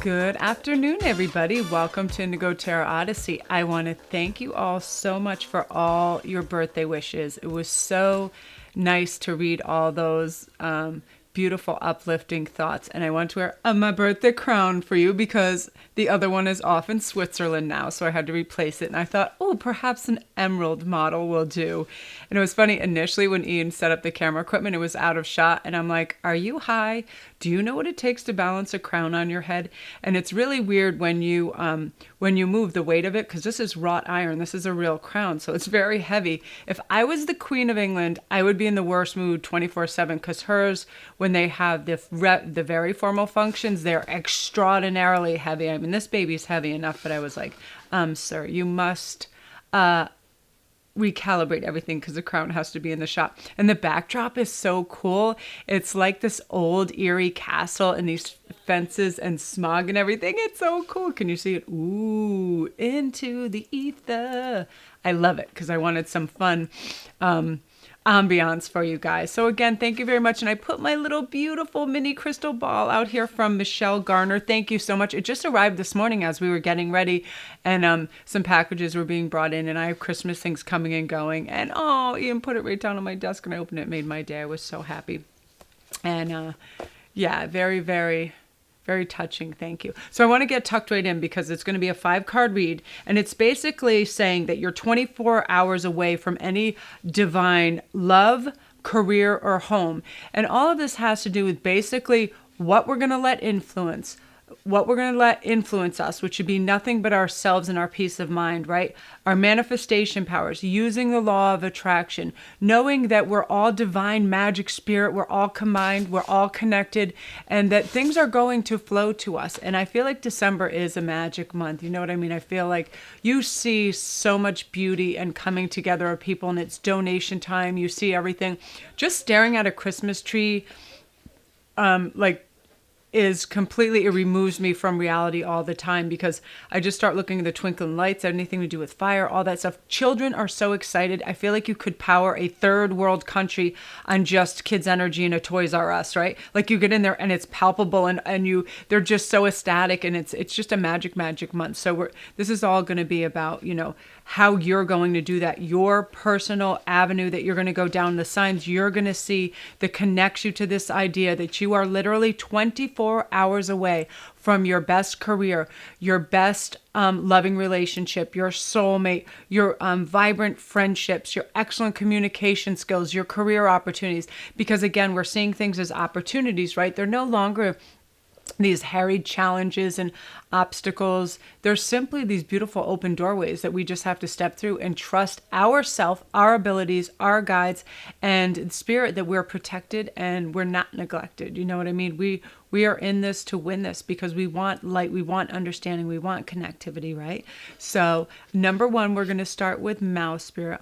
Good afternoon, everybody. Welcome to Indigo Tarot Odyssey. I want to thank you all so much for all your birthday wishes. It was so nice to read all those beautiful, uplifting thoughts. And I want to wear my birthday crown for you because the other one is off in Switzerland now, so I had to replace it. And I thought, oh, perhaps an emerald model will do. And it was funny, initially when Ian set up the camera equipment, it was out of shot. And I'm like, are you high? Do you know what it takes to balance a crown on your head? And it's really weird when you move the weight of it, because this is wrought iron. This is a real crown, so it's very heavy. If I was the Queen of England, I would be in the worst mood 24/7, because hers, when they have the very formal functions, they're extraordinarily heavy. I mean, this baby's heavy enough, but I was like, sir, you must recalibrate everything because the crown has to be in the shot. And the backdrop is so cool. It's like this old eerie castle and these fences and smog and everything. It's so cool. Can you see it? Ooh, into the ether. I love it because I wanted some fun ambiance for you guys. So again, thank you very much. And I put my little beautiful mini crystal ball out here from Michelle Garner. Thank you so much. It just arrived this morning as we were getting ready, and some packages were being brought in, and I have Christmas things coming and going. And oh, Ian put it right down on my desk and I opened it. It made my day. I was so happy. And yeah, very, very, very touching. Thank you. So I want to get tucked right in because it's going to be a 5-card read. And it's basically saying that you're 24 hours away from any divine love, career, or home. And all of this has to do with basically what we're going to let influence us, which should be nothing but ourselves and our peace of mind, right? Our manifestation powers, using the law of attraction, knowing that we're all divine magic spirit, we're all combined, we're all connected, and that things are going to flow to us. And I feel like December is a magic month. You know what I mean? I feel like you see so much beauty and coming together of people, and it's donation time. You see everything. Just staring at a Christmas tree, is completely, it removes me from reality all the time because I just start looking at the twinkling lights, anything to do with fire, all that stuff. Children are so excited. I feel like you could power a third world country on just kids' energy in a Toys R Us, right? Like you get in there and it's palpable and they're just so ecstatic, and it's just a magic month. So this is all going to be about, how you're going to do that, your personal avenue that you're going to go down, the signs you're going to see that connects you to this idea that you are literally 24 hours away from your best career, your best loving relationship, your soulmate, your vibrant friendships, your excellent communication skills, your career opportunities. Because again, we're seeing things as opportunities, right? They're no longer these harried challenges and obstacles. They're simply these beautiful open doorways that we just have to step through and trust ourself, our abilities, our guides, and spirit, that we're protected and we're not neglected. You know what I mean? We are in this to win this because we want light, we want understanding, we want connectivity, right? So number 1, we're going to start with Mouse Spirit.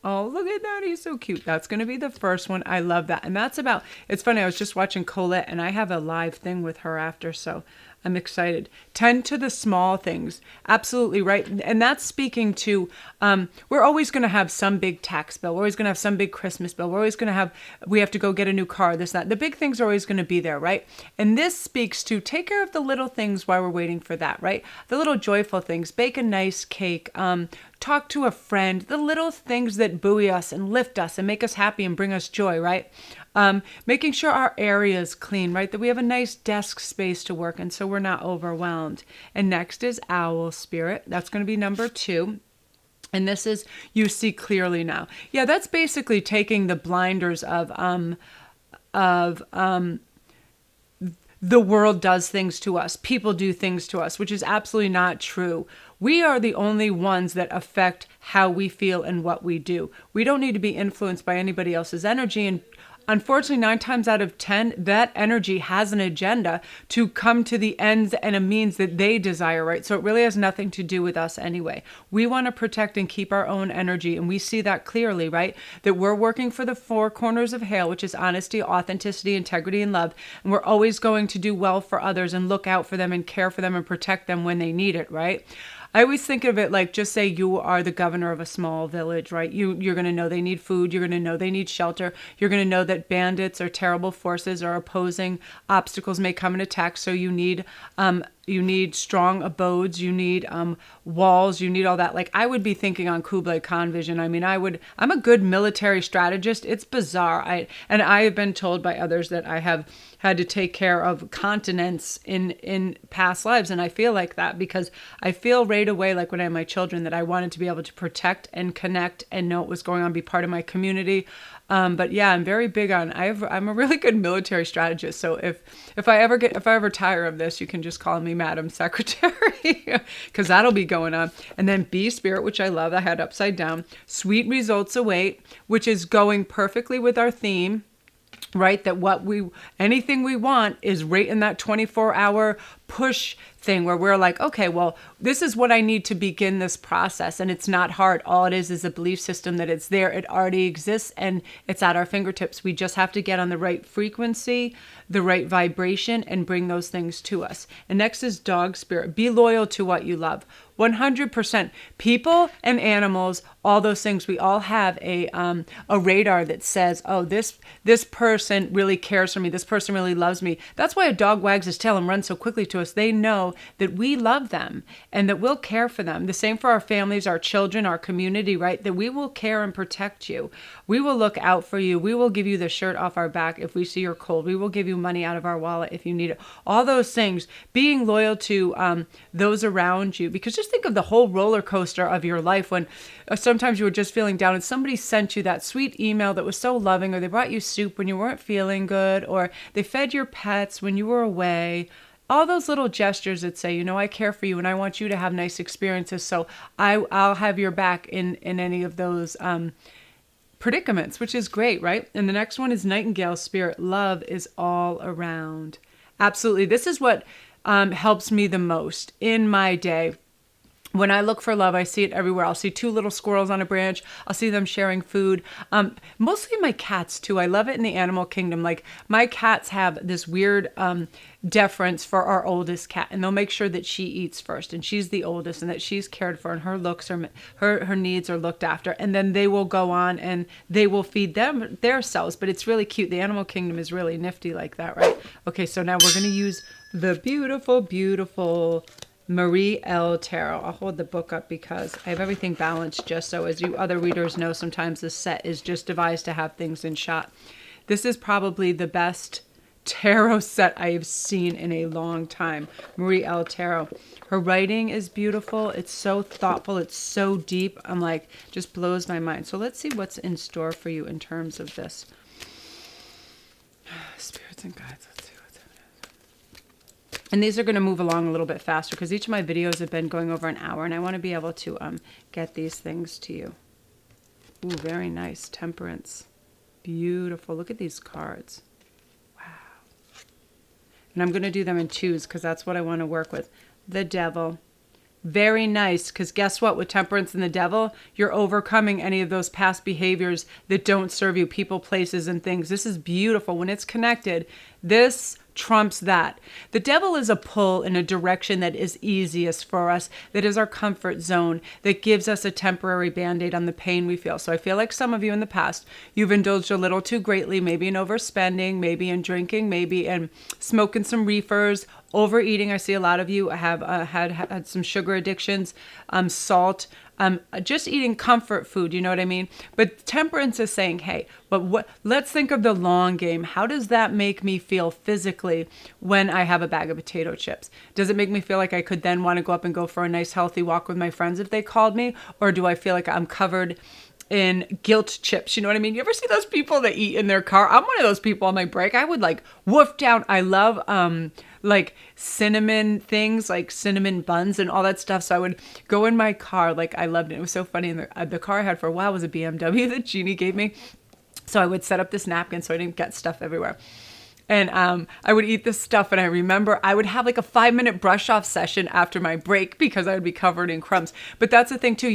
Oh, look at that. He's so cute. That's going to be the first one. I love that. And that's about, it's funny. I was just watching Colette and I have a live thing with her after. So I'm excited. Tend to the small things. Absolutely right. And that's speaking to, we're always going to have some big tax bill. We're always going to have some big Christmas bill. We're always going to have, we have to go get a new car, this, that. The big things are always going to be there, right? And this speaks to take care of the little things while we're waiting for that, right? The little joyful things. Bake a nice cake. Talk to a friend. The little things that buoy us and lift us and make us happy and bring us joy, right? Making sure our area is clean, right? That we have a nice desk space to work in so we're not overwhelmed. And next is Owl Spirit. That's going to be number 2. And this is, you see clearly now. Yeah, that's basically taking the blinders of the world does things to us. People do things to us, which is absolutely not true. We are the only ones that affect how we feel and what we do. We don't need to be influenced by anybody else's energy. And unfortunately, 9 times out of 10, that energy has an agenda to come to the ends and a means that they desire, right? So it really has nothing to do with us anyway. We want to protect and keep our own energy. And we see that clearly, right? That we're working for the 4 corners of hail, which is honesty, authenticity, integrity, and love. And we're always going to do well for others and look out for them and care for them and protect them when they need it, right? I always think of it like, just say you are the governor of a small village, right? You're going to know they need food. You're going to know they need shelter. You're going to know that bandits or terrible forces or opposing obstacles may come and attack. So you need strong abodes, you need walls, you need all that. Like, I would be thinking on Kublai Khan vision. I mean, I'm a good military strategist. It's bizarre. I have been told by others that I have had to take care of continents in past lives. And I feel like that because I feel right away, like when I had my children, that I wanted to be able to protect and connect and know what was going on, be part of my community. But yeah, I'm very big on, I'm a really good military strategist. So if I ever tire of this, you can just call me Madam Secretary because that'll be going on. And then B Spirit, which I love, I had upside down. Sweet results await, which is going perfectly with our theme. Right? That anything we want is right in that 24-hour push thing where we're like, okay, well, this is what I need to begin this process. And it's not hard. All it is a belief system that it's there. It already exists and it's at our fingertips. We just have to get on the right frequency, the right vibration, and bring those things to us. And next is Dog Spirit. Be loyal to what you love. 100%. People and animals, all those things, we all have a radar that says, oh, this person really cares for me. This person really loves me. That's why a dog wags his tail and runs so quickly to us. They know that we love them and that we'll care for them. The same for our families, our children, our community, right? That we will care and protect you. We will look out for you. We will give you the shirt off our back if we see you're cold. We will give you money out of our wallet if you need it. All those things, being loyal to those around you, because just think of the whole roller coaster of your life when sometimes you were just feeling down and somebody sent you that sweet email that was so loving, or they brought you soup when you weren't feeling good, or they fed your pets when you were away. All those little gestures that say, I care for you and I want you to have nice experiences. So I'll have your back in any of those predicaments, which is great, right? And the next one is Nightingale Spirit. Love is all around. Absolutely. This is what helps me the most in my day. When I look for love, I see it everywhere. I'll see two little squirrels on a branch. I'll see them sharing food. Mostly my cats too. I love it in the animal kingdom. Like my cats have this weird deference for our oldest cat, and they'll make sure that she eats first, and she's the oldest, and that she's cared for, and her needs are looked after. And then they will go on and they will feed them themselves. But it's really cute. The animal kingdom is really nifty like that, right? Okay, so now we're gonna use the beautiful, beautiful Marie L. Tarot. I'll hold the book up because I have everything balanced, just so, as you other readers know, sometimes this set is just devised to have things in shot. This is probably the best tarot set I have seen in a long time. Marie L. Tarot. Her writing is beautiful. It's so thoughtful. It's so deep. I'm like, just blows my mind. So let's see what's in store for you in terms of this. Spirits and guides. And these are going to move along a little bit faster because each of my videos have been going over an hour, and I want to be able to get these things to you. Ooh, very nice. Temperance. Beautiful. Look at these cards. Wow. And I'm going to do them in twos because that's what I want to work with. The Devil. Very nice, because guess what? With Temperance and the Devil, you're overcoming any of those past behaviors that don't serve you, people, places, and things. This is beautiful. When it's connected, this trumps that. The Devil is a pull in a direction that is easiest for us, that is our comfort zone, that gives us a temporary band-aid on the pain we feel. So I feel like some of you in the past, you've indulged a little too greatly, maybe in overspending, maybe in drinking, maybe in smoking some reefers, overeating. I see a lot of you have had some sugar addictions, salt, just eating comfort food, you know what I mean? But Temperance is saying, hey, but let's think of the long game. How does that make me feel physically when I have a bag of potato chips? Does it make me feel like I could then want to go up and go for a nice healthy walk with my friends if they called me? Or do I feel like I'm covered in guilt chips? You know what I mean? You ever see those people that eat in their car? I'm one of those people on my break. I would like woof down. I love like cinnamon things, like cinnamon buns and all that stuff. So I would go in my car. Like I loved it. It was so funny. And the car I had for a while was a BMW that Jeannie gave me. So I would set up this napkin so I didn't get stuff everywhere. And I would eat this stuff, and I remember I would have like a 5-minute brush off session after my break because I would be covered in crumbs. But that's the thing too.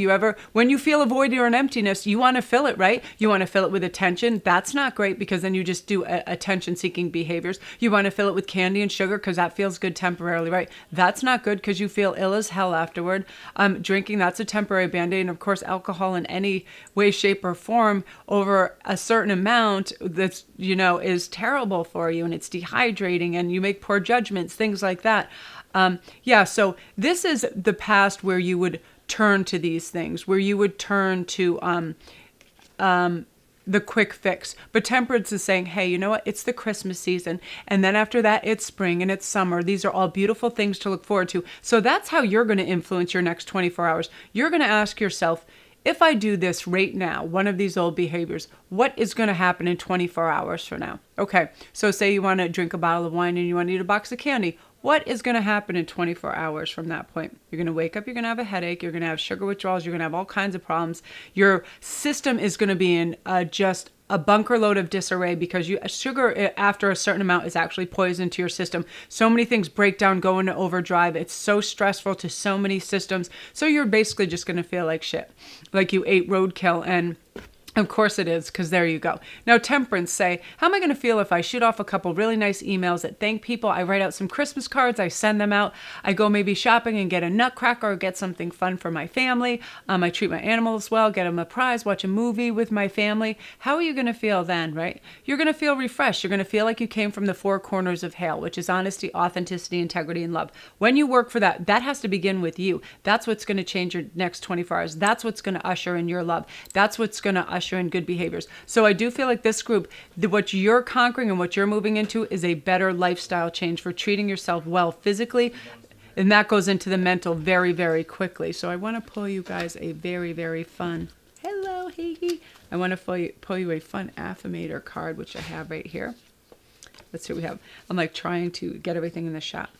When you feel a void or an emptiness, you want to fill it, right? You want to fill it with attention. That's not great because then you just do attention-seeking behaviors. You want to fill it with candy and sugar because that feels good temporarily, right? That's not good because you feel ill as hell afterward. Drinking, that's a temporary Band-Aid. And of course, alcohol in any way, shape, or form over a certain amount that's, is terrible for you, and it's dehydrating, and you make poor judgments, things like that. So this is the past where you would turn to these things, where you would turn to the quick fix. But temperance is saying, hey, you know what? It's the Christmas season. And then after that, it's spring and it's summer. These are all beautiful things to look forward to. So that's how you're going to influence your next 24 hours. You're going to ask yourself, if I do this right now, one of these old behaviors, what is going to happen in 24 hours from now? Okay, so say you want to drink a bottle of wine and you want to eat a box of candy. What is going to happen in 24 hours from that point? You're going to wake up, you're going to have a headache, you're going to have sugar withdrawals, you're going to have all kinds of problems. Your system is going to be in just a bunker load of disarray because sugar after a certain amount is actually poison to your system. So many things break down, go into overdrive. It's so stressful to so many systems. So you're basically just going to feel like shit, like you ate roadkill. And of course it is, because there you go. Now, temperance, say, how am I going to feel if I shoot off a couple really nice emails that thank people? I write out some Christmas cards. I send them out. I go maybe shopping and get a nutcracker or get something fun for my family. I treat my animals well, get them a prize, watch a movie with my family. How are you going to feel then, right? You're going to feel refreshed. You're going to feel like you came from the 4 corners of hell, which is honesty, authenticity, integrity, and love. When you work for that, that has to begin with you. That's what's going to change your next 24 hours. That's what's going to usher in your love. That's what's going to usher in good behaviors. So I do feel like this group, what you're conquering and what you're moving into is a better lifestyle change for treating yourself well physically. And that goes into the mental very, very quickly. So I want to pull you guys a very, very fun, hello, hey. I want to pull you a fun affirmator card, which I have right here. Let's see what we have. I'm like trying to get everything in the shot.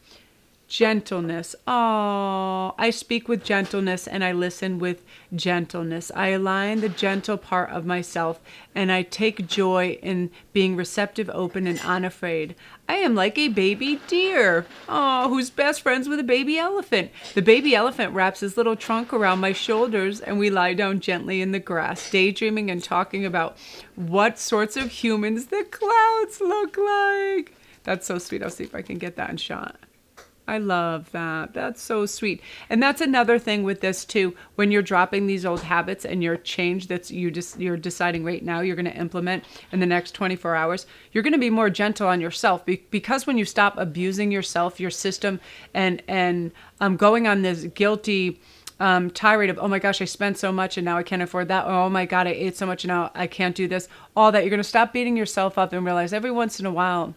Gentleness. Oh, I speak with gentleness and I listen with gentleness. I align the gentle part of myself and I take joy in being receptive, open, and unafraid. I am like a baby deer. Oh, who's best friends with a baby elephant. The baby elephant wraps his little trunk around my shoulders and we lie down gently in the grass, daydreaming and talking about what sorts of humans the clouds look like. That's so sweet. I'll see if I can get that in shot. I love that. That's so sweet. And that's another thing with this too. When you're dropping these old habits and your change that's you're deciding right now you're going to implement in the next 24 hours, you're going to be more gentle on yourself because when you stop abusing yourself, your system, and going on this guilty tirade of, oh my gosh, I spent so much and now I can't afford that. Or, oh my God, I ate so much and now I can't do this. All that. You're going to stop beating yourself up and realize every once in a while,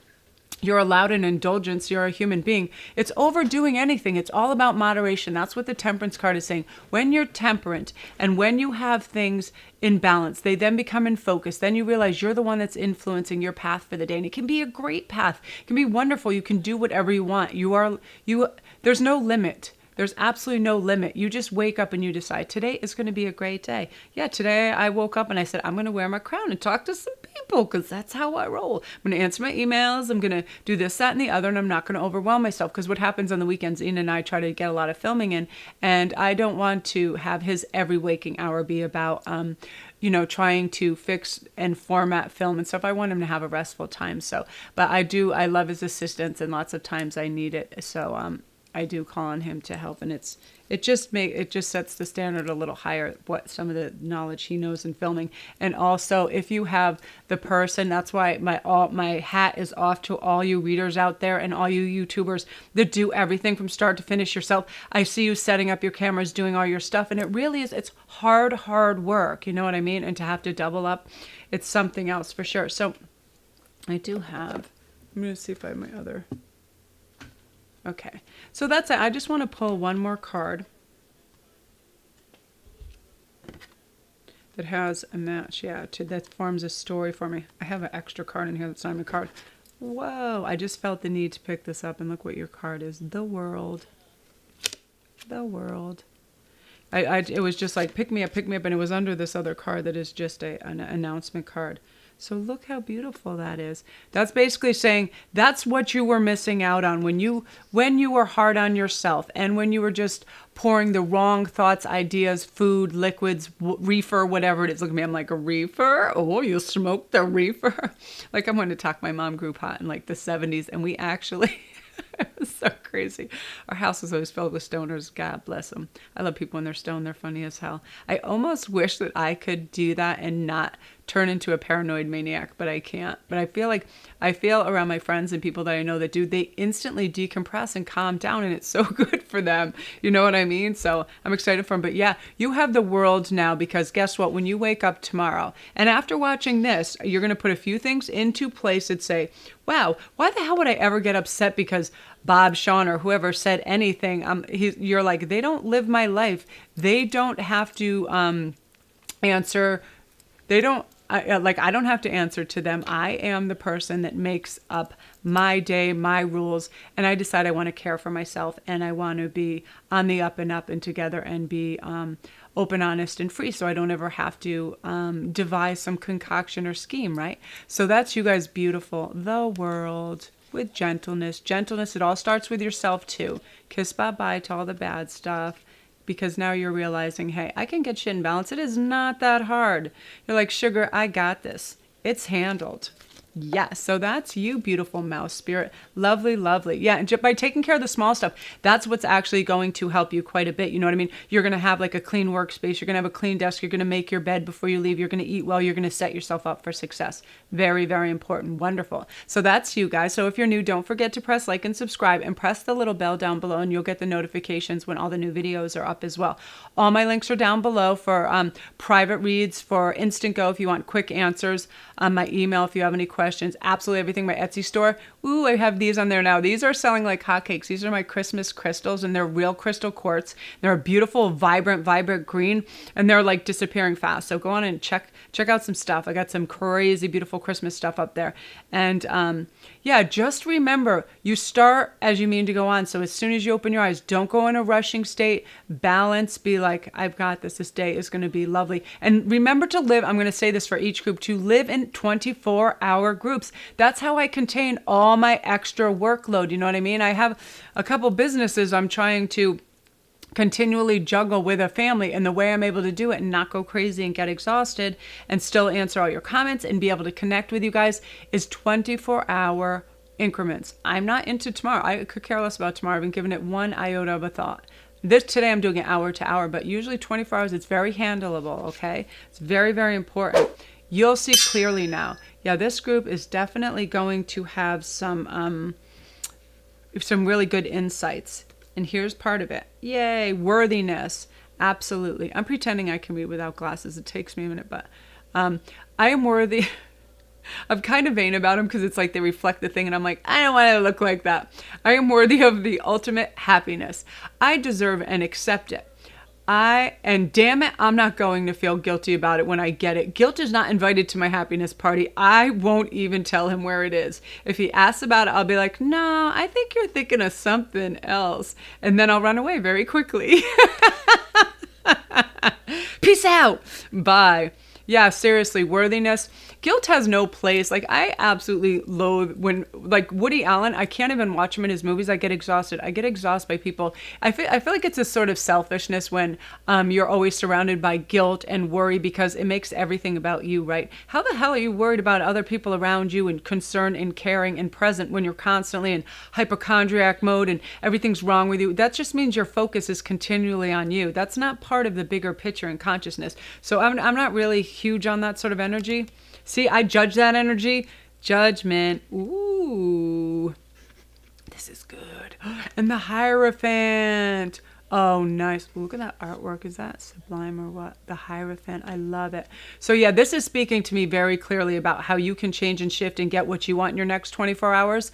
you're allowed an indulgence. You're a human being. It's overdoing anything. It's all about moderation. That's what the temperance card is saying. When you're temperate and when you have things in balance, they then become in focus. Then you realize you're the one that's influencing your path for the day. And it can be a great path. It can be wonderful. You can do whatever you want. There's no limit. There's absolutely no limit. You just wake up and you decide, today is going to be a great day. Yeah, today I woke up and I said, I'm going to wear my crown and talk to some people because that's how I roll. I'm going to answer my emails. I'm going to do this, that, and the other, and I'm not going to overwhelm myself because what happens on the weekends, Ian and I try to get a lot of filming in, and I don't want to have his every waking hour be about, trying to fix and format film and stuff. I want him to have a restful time. So, but I love his assistance and lots of times I need it. So, I do call on him to help, and it just sets the standard a little higher, what some of the knowledge he knows in filming. And also, if you have the person, that's why my hat is off to all you readers out there and all you YouTubers that do everything from start to finish yourself. I see you setting up your cameras, doing all your stuff, and it really is, it's hard work, you know what I mean? And to have to double up, it's something else for sure. So I do have, I'm going to see if I have my other. Okay, so that's it. I just want to pull one more card that has a match, that forms a story for me. I have an extra card in here that's not my card. Whoa, I just felt the need to pick this up and look what your card is. The World. The World. It was just like, pick me up, and it was under this other card that is just an announcement card. So look how beautiful that is. That's basically saying that's what you were missing out on when you were hard on yourself and when you were just pouring the wrong thoughts, ideas, food, liquids, reefer, whatever it is. Look at me, I'm like, a reefer? Oh, you smoked the reefer? Like, I'm going to talk. My mom grew pot in like the 70s, and we actually... It was so crazy. Our house was always filled with stoners. God bless them. I love people when they're stoned. They're funny as hell. I almost wish that I could do that and not turn into a paranoid maniac, but I can't. But I feel around my friends and people that I know that do, they instantly decompress and calm down, and it's so good for them. You know what I mean? So I'm excited for them. But yeah, you have the world now, because guess what? When you wake up tomorrow, and after watching this, you're going to put a few things into place and say, wow, why the hell would I ever get upset because Bob, Sean, or whoever said anything? You're like, they don't live my life. They don't have to answer. They don't. I don't have to answer to them. I am the person that makes up my day, my rules, and I decide I want to care for myself, and I want to be on the up and up and together and be open, honest, and free, so I don't ever have to devise some concoction or scheme, right? So that's you guys, beautiful. The world with gentleness. Gentleness, it all starts with yourself too. Kiss bye-bye to all the bad stuff. Because now you're realizing, hey, I can get shit in balance. It is not that hard. You're like, sugar, I got this. It's handled. Yes, so that's you, beautiful mouse spirit. Lovely, lovely. Yeah, and by taking care of the small stuff, that's what's actually going to help you quite a bit. You know what I mean? You're going to have like a clean workspace. You're going to have a clean desk. You're going to make your bed before you leave. You're going to eat well. You're going to set yourself up for success. Very, very important. Wonderful. So that's you guys. So if you're new, don't forget to press like and subscribe and press the little bell down below, and you'll get the notifications when all the new videos are up as well. All my links are down below for private reads, for Instantgo if you want quick answers, my email if you have any questions, absolutely everything. My Etsy store. Ooh, I have these on there now. These are selling like hotcakes. These are my Christmas crystals, and they're real crystal quartz. They're a beautiful, vibrant green, and they're like disappearing fast. So go on and check out some stuff. I got some crazy, beautiful Christmas stuff up there. And yeah, just remember, you start as you mean to go on. So as soon as you open your eyes, don't go in a rushing state. Balance. Be like, I've got this. This day is going to be lovely. And remember to live, I'm going to say this for each group, to live in 24-hour groups. That's how I contain all my extra workload. You know what I mean? I have a couple businesses I'm trying to continually juggle with a family, and the way I'm able to do it and not go crazy and get exhausted and still answer all your comments and be able to connect with you guys is 24-hour increments. I'm not into tomorrow. I could care less about tomorrow. I've been giving it one iota of a thought. Today I'm doing it hour to hour, but usually 24 hours, it's very handleable, okay? It's very, very important. You'll see clearly now. Yeah, this group is definitely going to have some really good insights. And here's part of it. Yay, worthiness. Absolutely. I'm pretending I can read without glasses. It takes me a minute, but I am worthy. I'm kind of vain about them because it's like they reflect the thing, and I'm like, I don't want to look like that. I am worthy of the ultimate happiness. I deserve and accept it. And damn it, I'm not going to feel guilty about it when I get it. Guilt is not invited to my happiness party. I won't even tell him where it is. If he asks about it, I'll be like, no, I think you're thinking of something else. And then I'll run away very quickly. Peace out. Bye. Yeah, seriously, worthiness. Guilt has no place. Like, I absolutely loathe when, like, Woody Allen, I can't even watch him in his movies. I get exhausted. I get exhausted by people. I feel like it's a sort of selfishness when you're always surrounded by guilt and worry because it makes everything about you, right? How the hell are you worried about other people around you and concerned and caring and present when you're constantly in hypochondriac mode and everything's wrong with you? That just means your focus is continually on you. That's not part of the bigger picture and consciousness. So I'm not really huge on that sort of energy. See, I judge that energy. Judgment. Ooh. This is good. And the Hierophant. Oh, nice. Look at that artwork. Is that sublime or what? The Hierophant. I love it. So yeah, this is speaking to me very clearly about how you can change and shift and get what you want in your next 24 hours.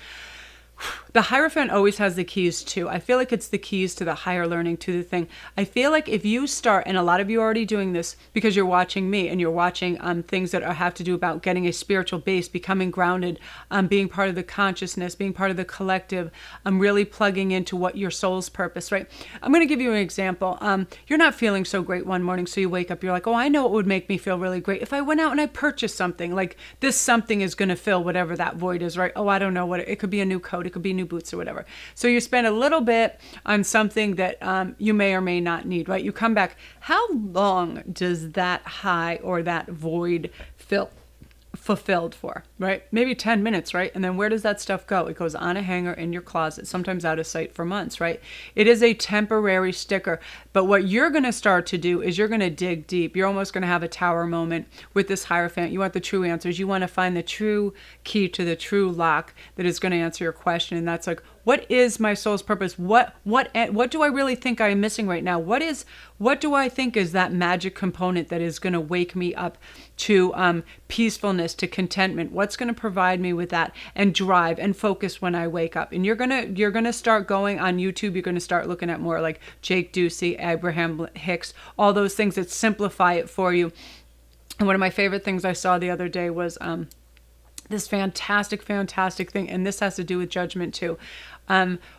The Hierophant always has the keys too. I feel like it's the keys to the higher learning, to the thing. I feel like if you start, and a lot of you are already doing this because you're watching me and you're watching things that have to do about getting a spiritual base, becoming grounded, being part of the consciousness, being part of the collective, really plugging into what your soul's purpose, right? I'm going to give you an example. You're not feeling so great one morning, so you wake up, you're like, oh, I know what would make me feel really great. If I went out and I purchased something, like this something is going to fill whatever that void is, right? Oh, I don't know what it could be, a new coat, it could be new boots or whatever. So you spend a little bit on something that you may or may not need, right? You come back. How long does that high or that void fulfilled for, right? Maybe 10 minutes, right? And then where does that stuff go? It goes on a hanger in your closet, sometimes out of sight for months, right? It is a temporary sticker. But what you're going to start to do is you're going to dig deep. You're almost going to have a tower moment with this Hierophant. You want the true answers. You want to find the true key to the true lock that is going to answer your question. And that's like, what is my soul's purpose? What do I really think I'm missing right now? What do I think is that magic component that is going to wake me up to peacefulness, to contentment? What's going to provide me with that and drive and focus when I wake up? And you're gonna start going on YouTube. You're gonna start looking at more like Jake Ducey, Abraham Hicks, all those things that simplify it for you. And one of my favorite things I saw the other day was this fantastic thing, and this has to do with judgment too,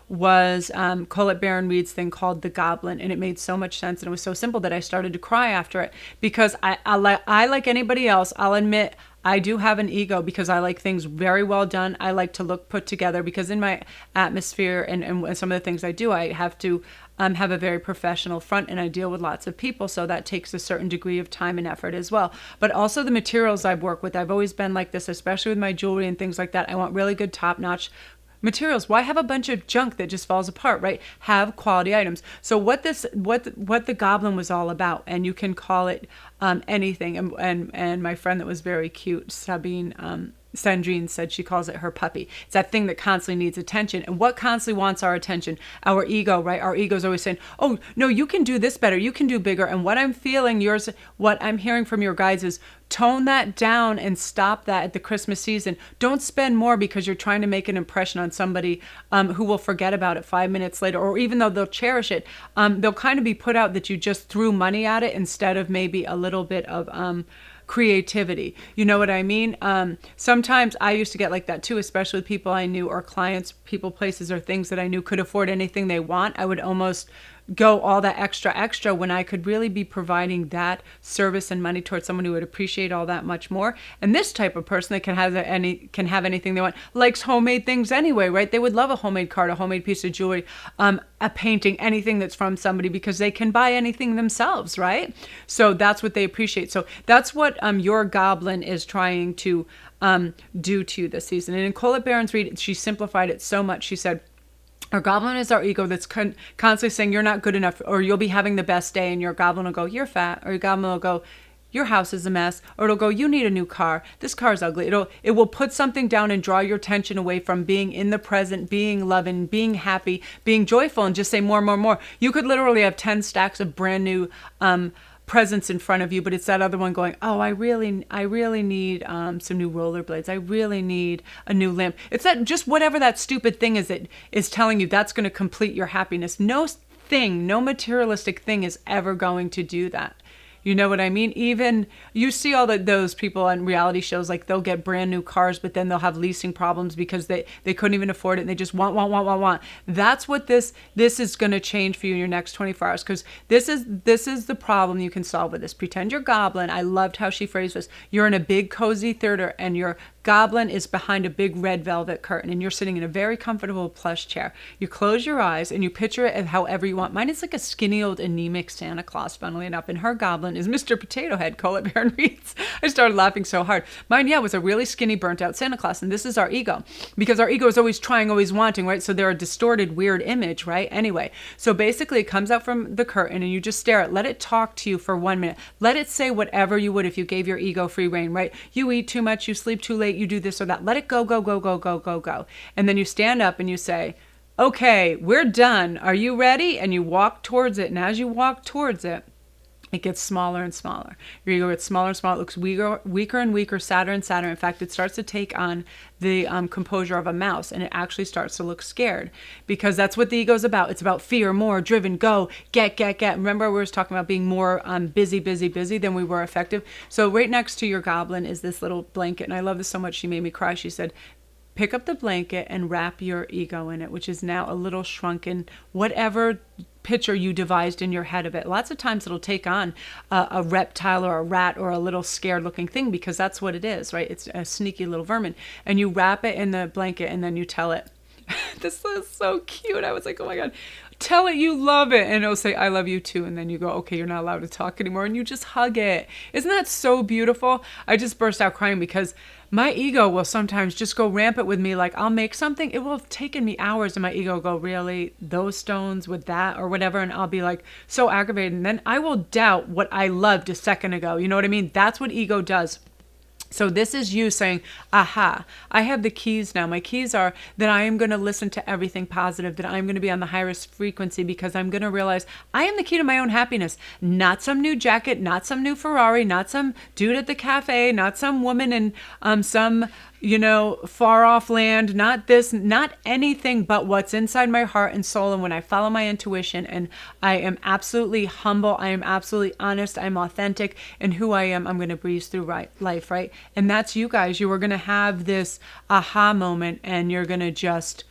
was Colette Baron Reid's thing called The Goblin, and it made so much sense, and it was so simple that I started to cry after it, because I like anybody else, I'll admit, I do have an ego because I like things very well done. I like to look put together because in my atmosphere and some of the things I do, I have to have a very professional front, and I deal with lots of people. So that takes a certain degree of time and effort as well. But also the materials I've worked with, I've always been like this, especially with my jewelry and things like that. I want really good top-notch materials. Why have a bunch of junk that just falls apart, right? Have quality items. So what the Goblin was all about, and you can call it anything. And my friend that was very cute, Sandrine, said she calls it her puppy. It's that thing that constantly needs attention. And what constantly wants our attention? Our ego, right? Our ego's always saying, oh, no, you can do this better. You can do bigger. And what I'm hearing from your guides is tone that down and stop that at the Christmas season. Don't spend more because you're trying to make an impression on somebody who will forget about it 5 minutes later, or even though they'll cherish it, they'll kind of be put out that you just threw money at it instead of maybe a little bit of creativity. You know what I mean? Sometimes I used to get like that too, especially with people I knew or clients, people, places, or things that I knew could afford anything they want. I would almost go all that extra when I could really be providing that service and money towards someone who would appreciate all that much more. And this type of person that can have anything they want, likes homemade things anyway, right? They would love a homemade card, a homemade piece of jewelry, a painting, anything that's from somebody, because they can buy anything themselves, right? So that's what they appreciate. So that's what your Goblin is trying to do to you this season. And in Colette Baron Reid, she simplified it so much. She said, our Goblin is our ego that's constantly saying you're not good enough, or you'll be having the best day, and your Goblin will go, you're fat, or your Goblin will go, your house is a mess, or it'll go, you need a new car, this car's ugly. It will put something down and draw your attention away from being in the present, being loving, being happy, being joyful, and just say more. You could literally have 10 stacks of brand new presents in front of you, but it's that other one going, oh, I really need some new rollerblades. I really need a new lamp. It's that, just whatever that stupid thing is that is telling you that's going to complete your happiness. No materialistic thing is ever going to do that. You know what I mean? Even you see all those people on reality shows, like they'll get brand new cars, but then they'll have leasing problems because they couldn't even afford it, and they just want. That's what this is going to change for you in your next 24 hours, because this is the problem you can solve with this. Pretend you're Goblin. I loved how she phrased this. You're in a big cozy theater, and your Goblin is behind a big red velvet curtain, and you're sitting in a very comfortable plush chair. You close your eyes and you picture it however you want. Mine is like a skinny old anemic Santa Claus, funnily enough, and her Goblin is Mr. Potato Head, Colette Baron Reid's. I started laughing so hard. Mine, was a really skinny, burnt out Santa Claus, and this is our ego, because our ego is always trying, always wanting, right? So they're a distorted, weird image, right? Anyway, so basically it comes out from the curtain, and you just stare at it. Let it talk to you for 1 minute. Let it say whatever you would if you gave your ego free rein, right? You eat too much, you sleep too late, you do this or that. Let it go. And then you stand up and you say, okay, we're done. Are you ready? And you walk towards it. And as you walk towards it, It gets smaller and smaller. Your ego gets smaller and smaller. It looks weaker and weaker, sadder and sadder. In fact, it starts to take on the composure of a mouse, and it actually starts to look scared, because that's what the ego is about. It's about fear, more, driven, go, get. Remember, we were talking about being more busy than we were effective. So right next to your goblin is this little blanket, and I love this so much. She made me cry. She said, pick up the blanket and wrap your ego in it, which is now a little shrunken, whatever picture you devised in your head of it. Lots of times it'll take on a reptile or a rat or a little scared looking thing, because that's what it is, right? It's a sneaky little vermin. And you wrap it in the blanket and then you tell it, this is so cute. I was like, oh my God, tell it you love it. And it'll say, I love you too. And then you go, okay, you're not allowed to talk anymore. And you just hug it. Isn't that so beautiful? I just burst out crying, because my ego will sometimes just go rampant with me. Like, I'll make something, it will have taken me hours, and my ego will go, really? Those stones with that or whatever? And I'll be like so aggravated. And then I will doubt what I loved a second ago. You know what I mean? That's what ego does. So this is you saying, aha, I have the keys now. My keys are that I am going to listen to everything positive, that I'm going to be on the highest frequency, because I'm going to realize I am the key to my own happiness. Not some new jacket, not some new Ferrari, not some dude at the cafe, not some woman in some, far off land, not this, not anything but what's inside my heart and soul. And when I follow my intuition, and I am absolutely humble, I am absolutely honest, I'm authentic in who I am, I'm going to breeze through life, right? And that's you guys. You are going to have this aha moment, and you're going to just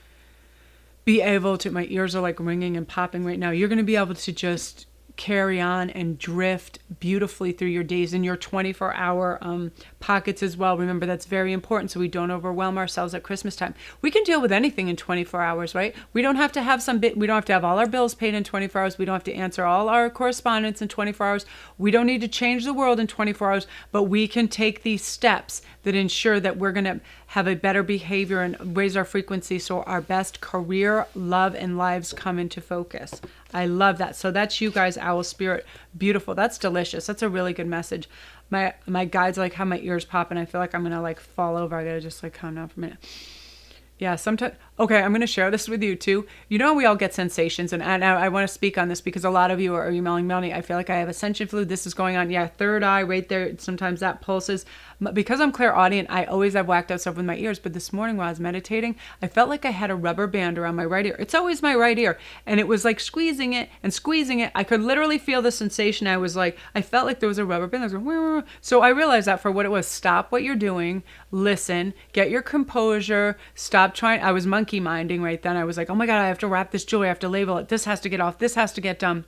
be able to, my ears are like ringing and popping right now. You're going to be able to just carry on and drift beautifully through your days in your 24-hour pockets as well. Remember, that's very important, so we don't overwhelm ourselves at Christmas time. We can deal with anything in 24 hours, right? We don't have to have we don't have to have all our bills paid in 24 hours. We don't have to answer all our correspondence in 24 hours. We don't need to change the world in 24 hours, but we can take these steps that ensure that we're going to have a better behavior and raise our frequency, so our best career, love, and lives come into focus. I love that. So that's you guys, Owl Spirit. Beautiful. That's delicious. That's a really good message. My guides like how my ears pop, and I feel like I'm going to fall over. I got to just calm down for a minute. Yeah, sometimes. Okay, I'm going to share this with you too. We all get sensations, and I want to speak on this because a lot of you are emailing Melanie. I feel like I have ascension flu. This is going on. Yeah, third eye right there. Sometimes that pulses. Because I'm clairaudient, I always have whacked out stuff with my ears. But this morning when I was meditating, I felt like I had a rubber band around my right ear. It's always my right ear. And it was like squeezing it and squeezing it. I could literally feel the sensation. I felt like there was a rubber band. I was going, so I realized that for what it was. Stop what you're doing. Listen. Get your composure. Stop trying. I was monkey minding right then. I was like, oh my God, I have to wrap this jewelry. I have to label it. This has to get off. This has to get done.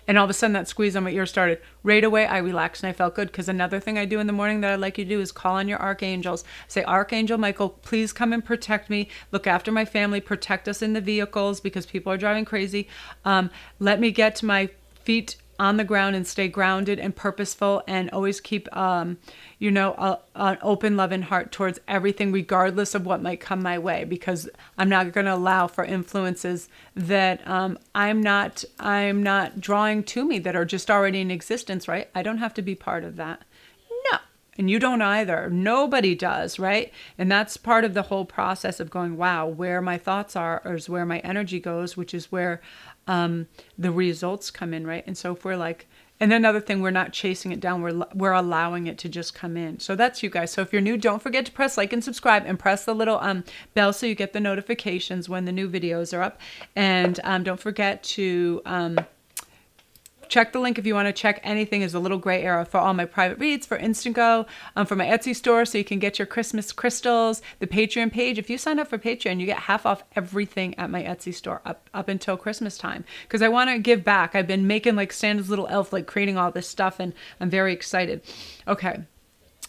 And all of a sudden that squeeze on my ear started. Right away, I relaxed and I felt good, because another thing I do in the morning that I'd like you to do is call on your archangels. Say, Archangel Michael, please come and protect me. Look after my family. Protect us in the vehicles, because people are driving crazy. Let me get to my feet on the ground and stay grounded and purposeful, and always keep, an open, loving heart towards everything, regardless of what might come my way, because I'm not going to allow for influences that I'm not drawing to me, that are just already in existence, right? I don't have to be part of that. No. And you don't either. Nobody does, right? And that's part of the whole process of going, wow, where my thoughts are is where my energy goes, which is where the results come in, right? And so if we're and another thing, we're not chasing it down. We're allowing it to just come in. So that's you guys. So if you're new, don't forget to press like and subscribe, and press the little bell so you get the notifications when the new videos are up. And don't forget to check the link if you want to check anything. Is a little gray area for all my private reads, for Instantgo, for my Etsy store, so you can get your Christmas crystals, the Patreon page. If you sign up for Patreon, you get half off everything at my Etsy store up until Christmas time, because I want to give back. I've been making Santa's little elf, creating all this stuff, and I'm very excited. Okay.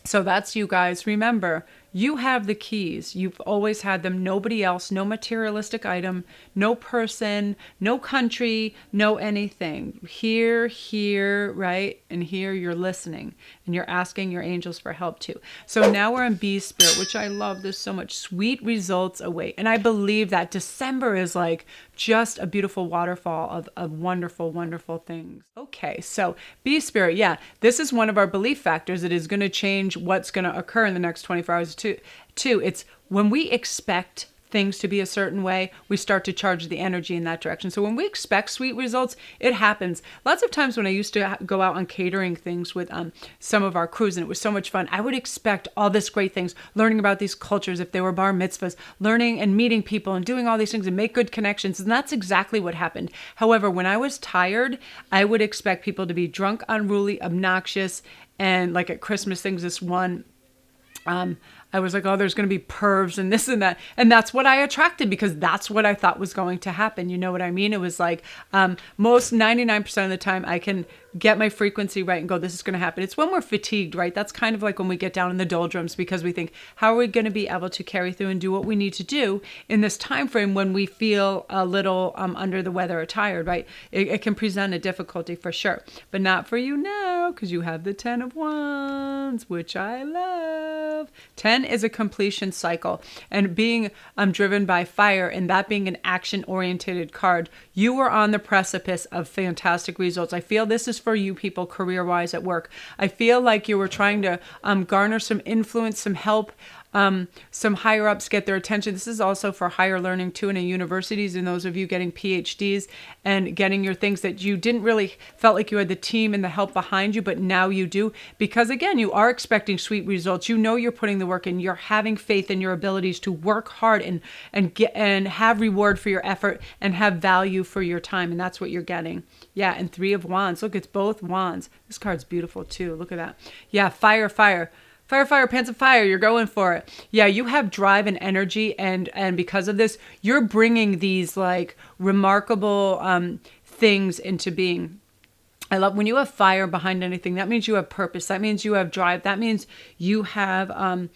So that's you guys. Remember, you have the keys. You've always had them. Nobody else. No materialistic item. No person. No country. No anything. Here, right? And here you're listening. And you're asking your angels for help too. So now we're in Bee Spirit, which I love this so much. Sweet results await. And I believe that December is just a beautiful waterfall of wonderful, wonderful things. Okay, so Bee Spirit, yeah, this is one of our belief factors that is going to change what's going to occur in the next 24 hours too. It's when we expect things to be a certain way, we start to charge the energy in that direction. So when we expect sweet results, it happens. Lots of times when I used to go out on catering things with some of our crews, and it was so much fun, I would expect all this great things, learning about these cultures, if they were bar mitzvahs, learning and meeting people and doing all these things and make good connections. And that's exactly what happened. However, when I was tired, I would expect people to be drunk, unruly, obnoxious, and like at Christmas things, this one, I was like, oh, there's going to be pervs and this and that. And that's what I attracted because that's what I thought was going to happen. You know what I mean? It was like most 99% of the time I can get my frequency right and go, this is going to happen. It's when we're fatigued, right? That's kind of like when we get down in the doldrums because we think, how are we going to be able to carry through and do what we need to do in this time frame when we feel a little under the weather or tired, right? It can present a difficulty for sure, but not for you now because you have the 10 of Wands, which I love. 10 is a completion cycle, and being driven by fire and that being an action-oriented card, you are on the precipice of fantastic results. I feel this is for you people career-wise at work. I feel like you were trying to garner some influence, some help, some higher ups get their attention. This is also for higher learning too, in universities, and those of you getting PhDs and getting your things that you didn't really felt like you had the team and the help behind you, but now you do, because again, you are expecting sweet results. You know, you're putting the work in, you're having faith in your abilities to work hard and get and have reward for your effort and have value for your time. And that's what you're getting. Yeah. And 3 of Wands. Look, it's both wands. This card's beautiful too. Look at that. Yeah. Fire, fire. Fire, fire, pants of fire. You're going for it. Yeah, you have drive and energy. And because of this, you're bringing these like remarkable things into being. I love when you have fire behind anything. That means you have purpose. That means you have drive. That means you have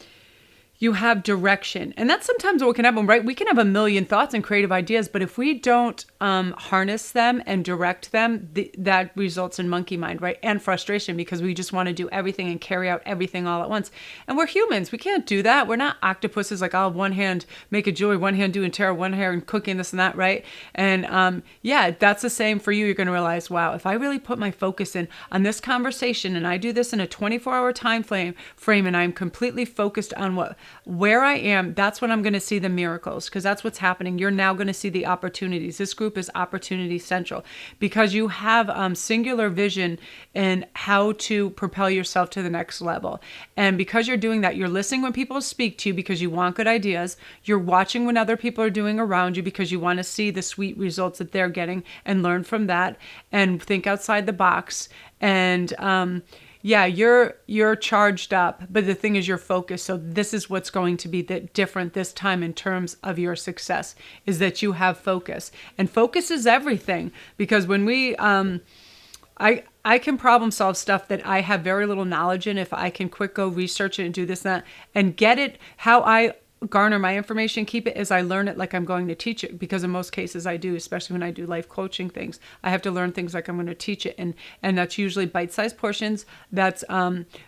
direction. And that's sometimes what can happen, right? We can have a million thoughts and creative ideas, but if we don't harness them and direct them, that results in monkey mind, right? And frustration because we just want to do everything and carry out everything all at once. And we're humans. We can't do that. We're not octopuses like, I'll have one hand make a jewelry, one hand doing tarot, one hand cooking this and that, right? And yeah, that's the same for you. You're going to realize, wow, if I really put my focus in on this conversation and I do this in a 24-hour time frame and I'm completely focused on where I am, that's when I'm going to see the miracles, because that's what's happening. You're now going to see the opportunities. This group is opportunity central because you have singular vision in how to propel yourself to the next level. And because you're doing that, you're listening when people speak to you because you want good ideas. You're watching when other people are doing around you because you want to see the sweet results that they're getting and learn from that and think outside the box. And yeah, you're charged up, but the thing is you're focused. So this is what's going to be different this time in terms of your success, is that you have focus. And focus is everything, because when we, I can problem solve stuff that I have very little knowledge in if I can go research it and do this and that and get it. How I garner my information, keep it as I learn it like I'm going to teach it, because in most cases I do, especially when I do life coaching things, I have to learn things like I'm going to teach it, and that's usually bite-sized portions that's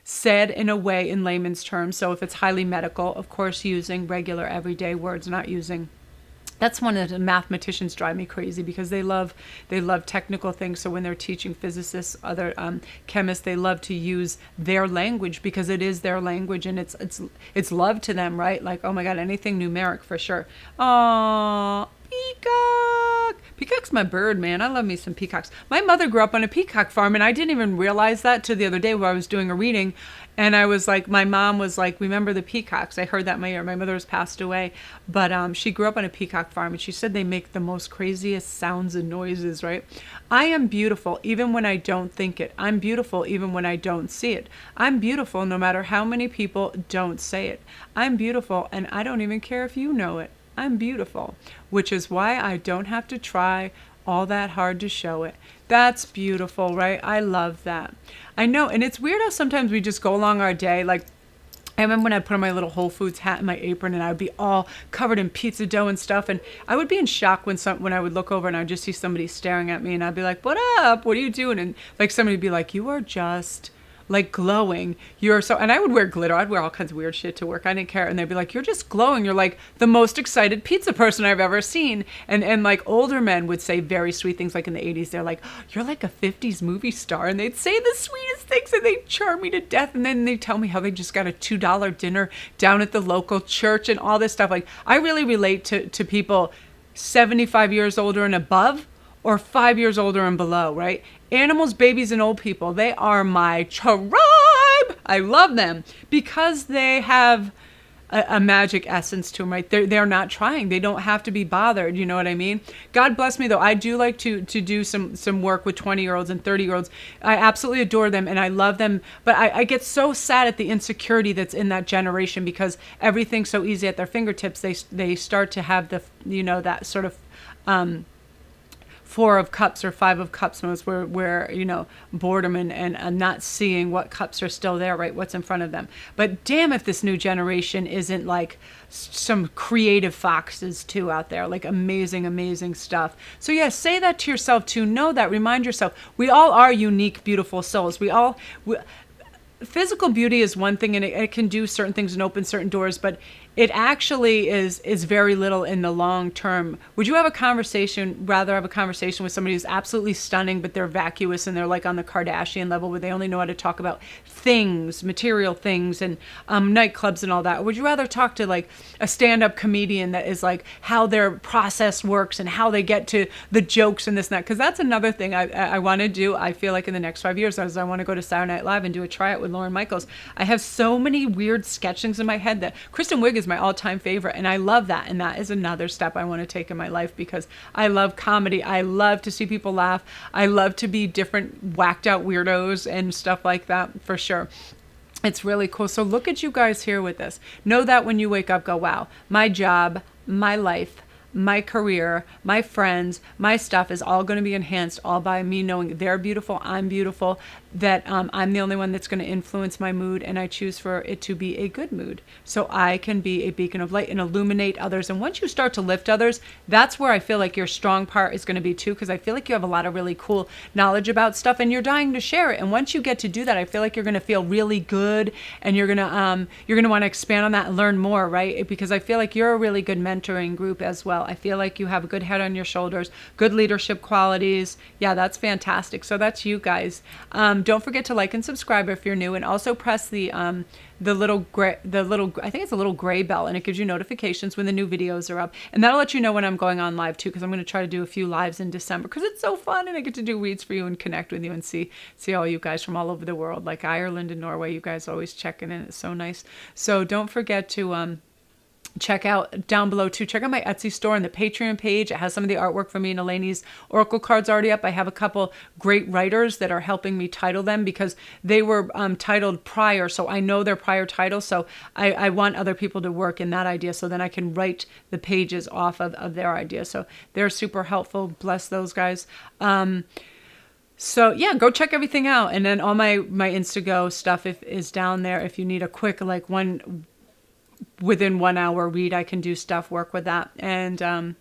said in a way in layman's terms. So if it's highly medical, of course, using regular everyday words, not using. That's one of the mathematicians drive me crazy because they love technical things. So when they're teaching physicists, other chemists, they love to use their language because it is their language and it's love to them, right? Like, oh my God, anything numeric for sure. Aww, peacock. Peacock's my bird, man. I love me some peacocks. My mother grew up on a peacock farm, and I didn't even realize that till the other day where I was doing a reading. And I was like, my mom was like, remember the peacocks? I heard that in my ear. My mother has passed away, but she grew up on a peacock farm, and she said they make the most craziest sounds and noises, right? I am beautiful even when I don't think it. I'm beautiful even when I don't see it. I'm beautiful no matter how many people don't say it. I'm beautiful, and I don't even care if you know it. I'm beautiful, which is why I don't have to try all that hard to show it. That's beautiful, right? I love that. I know, and it's weird how sometimes we just go along our day. Like, I remember when I put on my little Whole Foods hat and my apron, and I would be all covered in pizza dough and stuff, and I would be in shock when I would look over and I'd just see somebody staring at me, and I'd be like, "What up? What are you doing?" And like somebody would be like, "You are just like glowing. You're so," and I would wear glitter. I'd wear all kinds of weird shit to work. I didn't care. And they'd be like, "You're just glowing. You're like the most excited pizza person I've ever seen." And like older men would say very sweet things, like in the 80s, they're like, "You're like a 50s movie star." And they'd say the sweetest things and they charm me to death. And then they tell me how they just got a $2 dinner down at the local church and all this stuff. Like, I really relate to people 75 years older and above, or 5 years older and below, right? Animals, babies, and old people, they are my tribe. I love them because they have a magic essence to them, right? They're not trying. They don't have to be bothered. You know what I mean? God bless me, though. I do like to do some work with 20-year-olds and 30-year-olds. I absolutely adore them and I love them. But I get so sad at the insecurity that's in that generation because everything's so easy at their fingertips. They start to have the, that sort of 4 of cups or 5 of cups most where boredom and not seeing what cups are still there, right? What's in front of them. But damn if this new generation isn't like some creative foxes too out there, like amazing stuff. So yeah, say that to yourself too. Know that, remind yourself, we all are unique, beautiful souls. Physical beauty is one thing and it can do certain things and open certain doors, but it actually is very little in the long term. Would you rather have a conversation with somebody who's absolutely stunning, but they're vacuous and they're like on the Kardashian level where they only know how to talk about things, material things and nightclubs and all that? Or would you rather talk to like a stand-up comedian that is like how their process works and how they get to the jokes and this and that? Because that's another thing I want to do. I feel like in the next 5 years, as I want to go to Saturday Night Live and do a tryout with Lauren Michaels. I have so many weird sketch things in my head that Kristen Wiig is my all-time favorite, and I love that. And that is another step I want to take in my life because I love comedy. I love to see people laugh. I love to be different whacked out weirdos and stuff like that, for sure. It's really cool. So look at you guys here with this. Know that when you wake up, go, wow, my job, my life, my career, my friends, my stuff is all going to be enhanced all by me knowing they're beautiful, I'm beautiful, that I'm the only one that's going to influence my mood, and I choose for it to be a good mood so I can be a beacon of light and illuminate others. And once you start to lift others, that's where I feel like your strong part is going to be too, because I feel like you have a lot of really cool knowledge about stuff and you're dying to share it. And once you get to do that, I feel like you're going to feel really good and you're going to want to expand on that and learn more, right? Because I feel like you're a really good mentoring group as well. I feel like you have a good head on your shoulders, good leadership qualities. Yeah, that's fantastic. So that's you guys. Don't forget to like and subscribe if you're new, and also press the little gray, I think it's a little gray bell, and it gives you notifications when the new videos are up, and that'll let you know when I'm going on live too, because I'm going to try to do a few lives in December because it's so fun and I get to do reads for you and connect with you and see all you guys from all over the world, like Ireland and Norway. You guys always checking in. It's so nice. So don't forget to check out down below too. Check out my Etsy store and the Patreon page. It has some of the artwork for me and Eleni's oracle cards already up. I have a couple great writers that are helping me title them because they were titled prior, so I know their prior titles. So I want other people to work in that idea, so then I can write the pages off of their idea. So they're super helpful. Bless those guys. So yeah, go check everything out, and then all my Instantgo stuff is down there. If you need a quick within 1 hour read, I can do stuff, work with that. And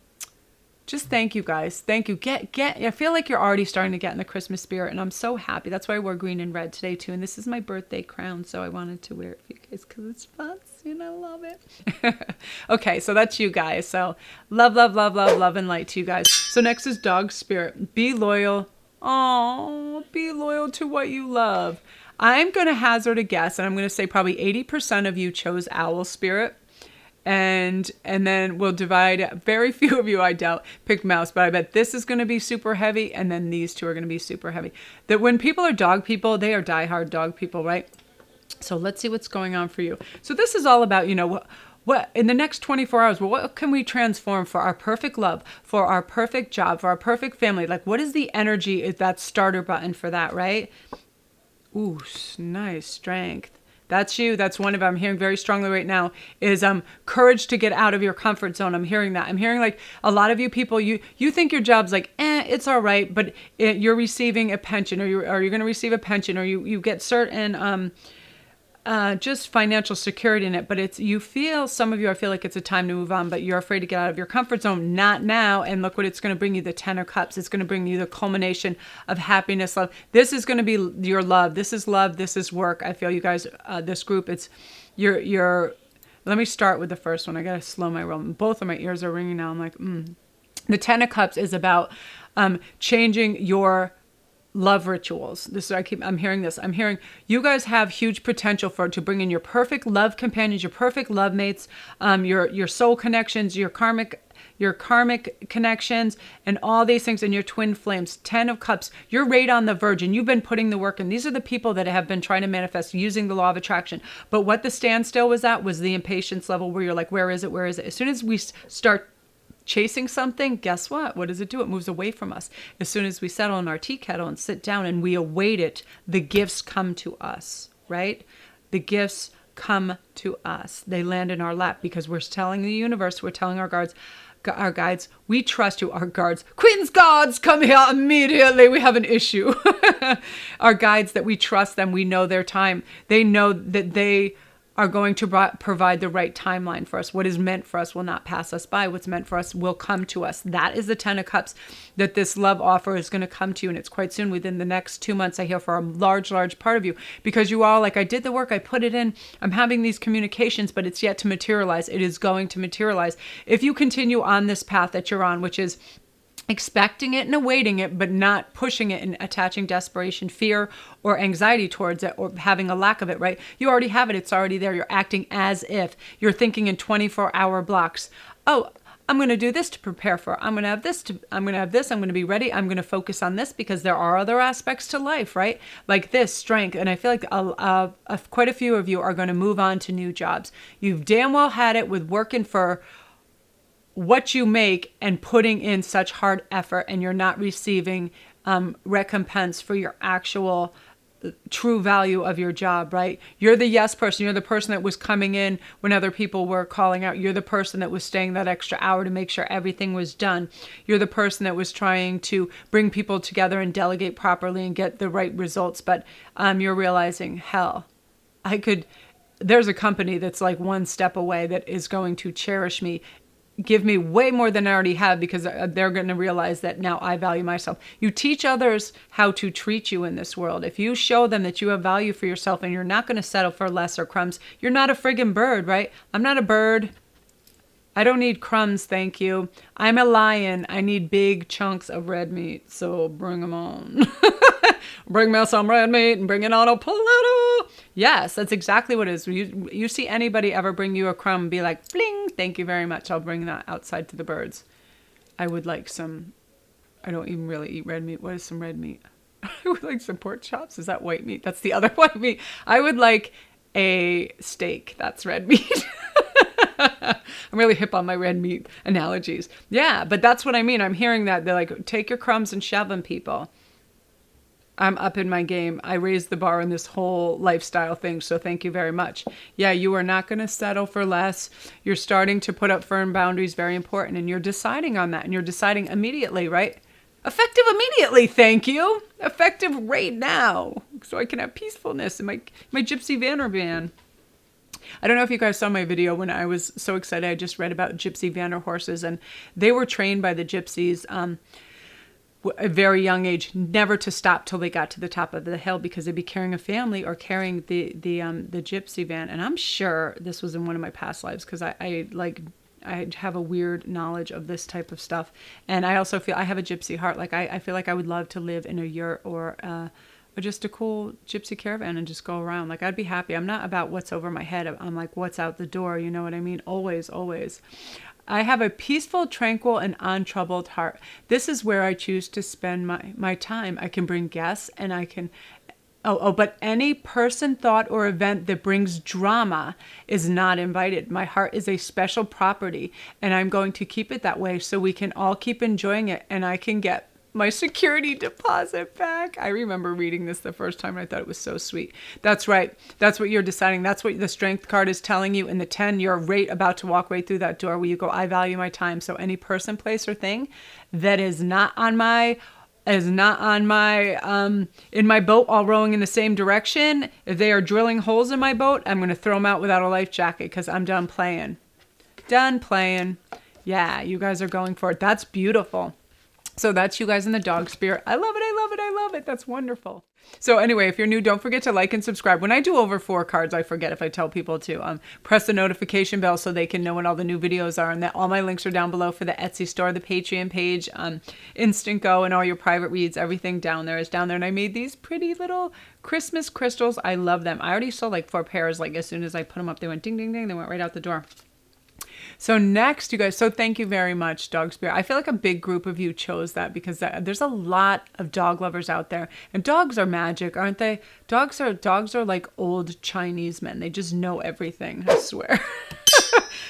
just thank you guys. Thank you. I feel like you're already starting to get in the Christmas spirit, and I'm so happy. That's why I wore green and red today too. And this is my birthday crown, so I wanted to wear it for you guys because it's fun. And I love it. Okay, so that's you guys. So love, and light to you guys. So next is dog spirit. Be loyal. Oh, be loyal to what you love. I'm going to hazard a guess, and I'm going to say probably 80% of you chose owl spirit, and then we'll divide. Very few of you, I doubt, picked mouse, but I bet this is going to be super heavy, and then these two are going to be super heavy. That when people are dog people, they are diehard dog people, right? So let's see what's going on for you. So this is all about, what in the next 24 hours, what can we transform for our perfect love, for our perfect job, for our perfect family? Like, what is the energy, is that starter button for that, right? Ooh, nice. Strength. That's you. That's one of them I'm hearing very strongly right now is courage to get out of your comfort zone. I'm hearing that. I'm hearing like a lot of you people, you think your job's like, it's all right, but you're receiving a pension, or you're going to receive a pension, or you get certain just financial security in it, but some of you, I feel like it's a time to move on, but you're afraid to get out of your comfort zone. Not now. And look what it's going to bring you, the 10 of cups. It's going to bring you the culmination of happiness, love. This is going to be your love. This is love. This is work. I feel you guys, this group, it's your, let me start with the first one. I got to slow my roll. Both of my ears are ringing now. I'm like, The 10 of cups is about changing your love rituals. I'm hearing this. I'm hearing you guys have huge potential to bring in your perfect love companions, your perfect love mates, your soul connections, your karmic connections, and all these things, and your twin flames. 10 of Cups, you're right on the verge, and you've been putting the work in. These are the people that have been trying to manifest using the law of attraction. But what the standstill was at was the impatience level, where you're like, where is it? Where is it? As soon as we start chasing something, guess what? What does it do? It moves away from us. As soon as we settle in our tea kettle and sit down and we await it, the gifts come to us, right? The gifts come to us. They land in our lap because we're telling the universe, we're telling our guides, we trust you. Our guards, Queen's guards, come here immediately. We have an issue. Our guides, that we trust them. We know their time. They know that they are going to provide the right timeline for us. What is meant for us will not pass us by. What's meant for us will come to us. That is the 10 of Cups, that this love offer is going to come to you. And it's quite soon, within the next 2 months, I hear, for a large part of you. Because you all, like, I did the work, I put it in, I'm having these communications, but it's yet to materialize. It is going to materialize. If you continue on this path that you're on, which is expecting it and awaiting it, but not pushing it and attaching desperation, fear, or anxiety towards it, or having a lack of it, right? You already have it. It's already there. You're acting as if. You're thinking in 24-hour blocks. Oh, I'm going to do this to prepare for it. I'm going to have this. I'm going to be ready. I'm going to focus on this because there are other aspects to life, right? Like this, strength. And I feel like quite a few of you are going to move on to new jobs. You've damn well had it with working for what you make and putting in such hard effort, and you're not receiving recompense for your actual true value of your job, right? You're the yes person. You're the person that was coming in when other people were calling out. You're the person that was staying that extra hour to make sure everything was done. You're the person that was trying to bring people together and delegate properly and get the right results. But you're realizing, hell, there's a company that's like one step away that is going to cherish me, give me way more than I already have, because they're going to realize that now I value myself. You teach others how to treat you in this world. If you show them that you have value for yourself and you're not going to settle for lesser crumbs, you're not a friggin' bird, right? I'm not a bird. I don't need crumbs, thank you. I'm a lion. I need big chunks of red meat, so bring them on. Bring me some red meat and bring it on a platter. Yes, that's exactly what it is. You see anybody ever bring you a crumb and be like, bling, thank you very much. I'll bring that outside to the birds. I would like some, I don't even really eat red meat. What is some red meat? I would like some pork chops. Is that white meat? That's the other white meat. I would like a steak. That's red meat. I'm really hip on my red meat analogies. Yeah, but that's what I mean. I'm hearing that. They're like, take your crumbs and shove them, people. I'm up in my game. I raised the bar in this whole lifestyle thing, so thank you very much. Yeah, you are not going to settle for less. You're starting to put up firm boundaries, very important, and you're deciding on that, and you're deciding immediately, right? Effective immediately, thank you. Effective right now, so I can have peacefulness in my Gypsy Vanner van. I don't know if you guys saw my video when I was so excited. I just read about Gypsy Vanner horses, and they were trained by the gypsies a very young age, never to stop till they got to the top of the hill, because they'd be carrying a family or carrying the gypsy van. And I'm sure this was in one of my past lives, because I have a weird knowledge of this type of stuff. And I also feel I have a gypsy heart. Like I feel like I would love to live in a yurt or just a cool gypsy caravan and just go around. Like I'd be happy. I'm not about what's over my head. I'm like, what's out the door? You know what I mean? Always, always. I have a peaceful, tranquil, and untroubled heart. This is where I choose to spend my time. I can bring guests, and I can... but any person, thought, or event that brings drama is not invited. My heart is a special property, and I'm going to keep it that way so we can all keep enjoying it, and I can get my security deposit back. I remember reading this the first time, and I thought it was so sweet. That's right. That's what you're deciding. That's what the strength card is telling you. In the 10, you're right about to walk right through that door where you go, I value my time. So any person, place, or thing that is not on my in my boat, all rowing in the same direction, if they are drilling holes in my boat, I'm going to throw them out without a life jacket, because I'm done playing. Done playing. Yeah, you guys are going for it. That's beautiful. So that's you guys in the dog spirit. I love it. I love it. I love it. That's wonderful. So anyway, if you're new, don't forget to like and subscribe. When I do over 4 cards, I forget if I tell people to press the notification bell so they can know when all the new videos are. And that all my links are down below for the Etsy store, the Patreon page, Instantgo, and all your private reads. Everything down there is down there. And I made these pretty little Christmas crystals. I love them. I already sold like 4 pairs. Like as soon as I put them up, they went ding, ding, ding. They went right out the door. So next, you guys, so thank you very much, Dog Spirit. I feel like a big group of you chose that because there's a lot of dog lovers out there. And dogs are magic, aren't they? Dogs are like old Chinese men. They just know everything, I swear.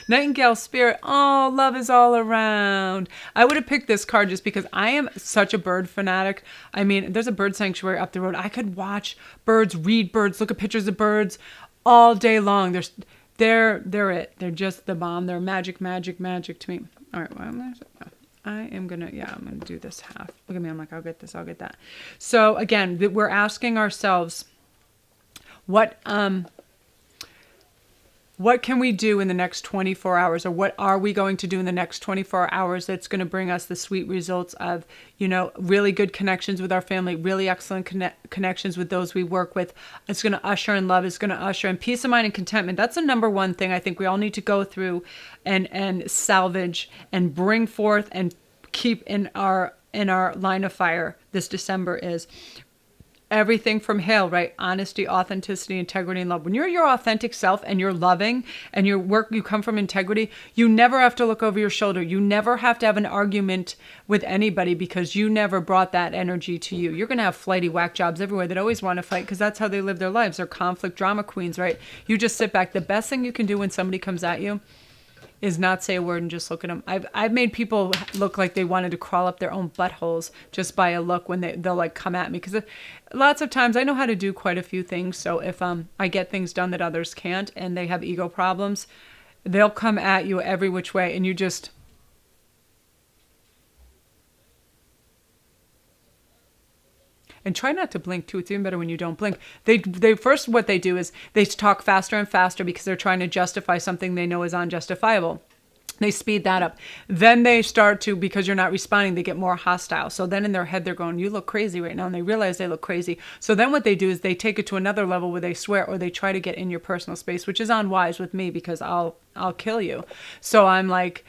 Nightingale Spirit, oh, love is all around. I would have picked this card just because I am such a bird fanatic. I mean, there's a bird sanctuary up the road. I could watch birds, read birds, look at pictures of birds all day long. They're it. They're just the bomb. They're magic, magic, magic to me. All right. Well, I'm going to do this half. Look at me. I'm like, I'll get this. I'll get that. So again, we're asking ourselves, what can we do in the next 24 hours, or what are we going to do in the next 24 hours that's going to bring us the sweet results of, really good connections with our family, really excellent connections with those we work with. It's going to usher in love. It's going to usher in peace of mind and contentment. That's the number one thing I think we all need to go through and salvage and bring forth and keep in our line of fire this December is everything from Hail, right? Honesty, authenticity, integrity, and love. When you're your authentic self and you're loving and you come from integrity, you never have to look over your shoulder. You never have to have an argument with anybody because you never brought that energy to you. You're going to have flighty whack jobs everywhere that always want to fight because that's how they live their lives. They're conflict drama queens, right? You just sit back. The best thing you can do when somebody comes at you is not say a word and just look at them. I've made people look like they wanted to crawl up their own buttholes just by a look when they'll like come at me. Because lots of times I know how to do quite a few things. So if I get things done that others can't and they have ego problems, they'll come at you every which way and you just... And try not to blink too. It's even better when you don't blink. They first, what they do is they talk faster and faster because they're trying to justify something they know is unjustifiable. They speed that up. Then they start to, because you're not responding, they get more hostile. So then in their head, they're going, you look crazy right now. And they realize they look crazy. So then what they do is they take it to another level where they swear or they try to get in your personal space, which is unwise with me because I'll kill you. So I'm like,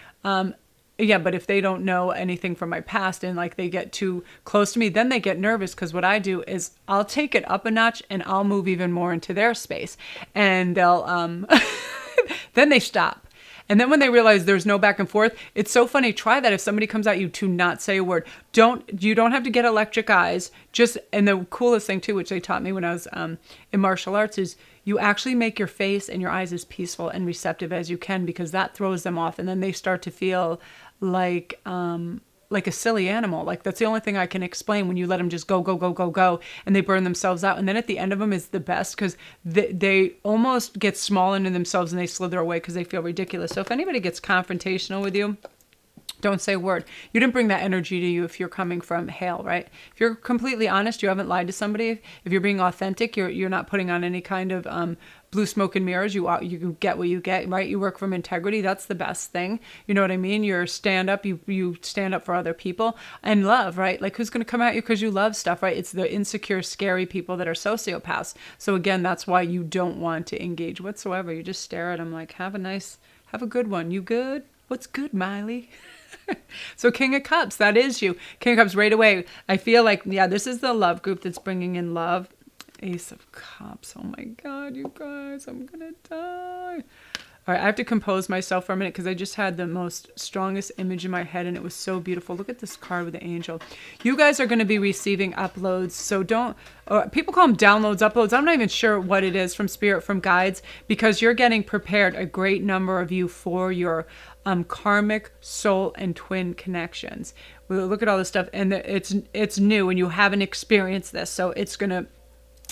yeah, but if they don't know anything from my past and like they get too close to me, then they get nervous because what I do is I'll take it up a notch and I'll move even more into their space and they'll, then they stop. And then when they realize there's no back and forth, it's so funny. Try that if somebody comes at you to not say a word. You don't have to get electric eyes. And the coolest thing too, which they taught me when I was in martial arts is you actually make your face and your eyes as peaceful and receptive as you can because that throws them off. And then they start to feel like a silly animal. Like that's the only thing I can explain when you let them just go, go, go, go, go, and they burn themselves out. And then at the end of them is the best because they almost get small into themselves and they slither away because they feel ridiculous. So if anybody gets confrontational with you, don't say a word. You didn't bring that energy to you if you're coming from Hail, right? If you're completely honest, you haven't lied to somebody. If you're being authentic, you're not putting on any kind of blue smoke and mirrors. You get what you get, right? You work from integrity. That's the best thing. You know what I mean? You're stand up. You stand up for other people and love, right? Like who's going to come at you because you love stuff, right? It's the insecure, scary people that are sociopaths. So again, that's why you don't want to engage whatsoever. You just stare at them like, have a good one. You good? What's good, Miley? So King of Cups, that is you. King of Cups right away. I feel like, yeah, this is the love group that's bringing in love. Ace of Cups. Oh my God, you guys, I'm going to die. All right, I have to compose myself for a minute because I just had the most strongest image in my head and it was so beautiful. Look at this card with the angel. You guys are going to be receiving uploads. So people call them downloads, uploads. I'm not even sure what it is from Spirit, from guides, because you're getting prepared, a great number of you, for your karmic soul and twin connections. We'll look at all this stuff and it's new and you haven't experienced this. So it's going to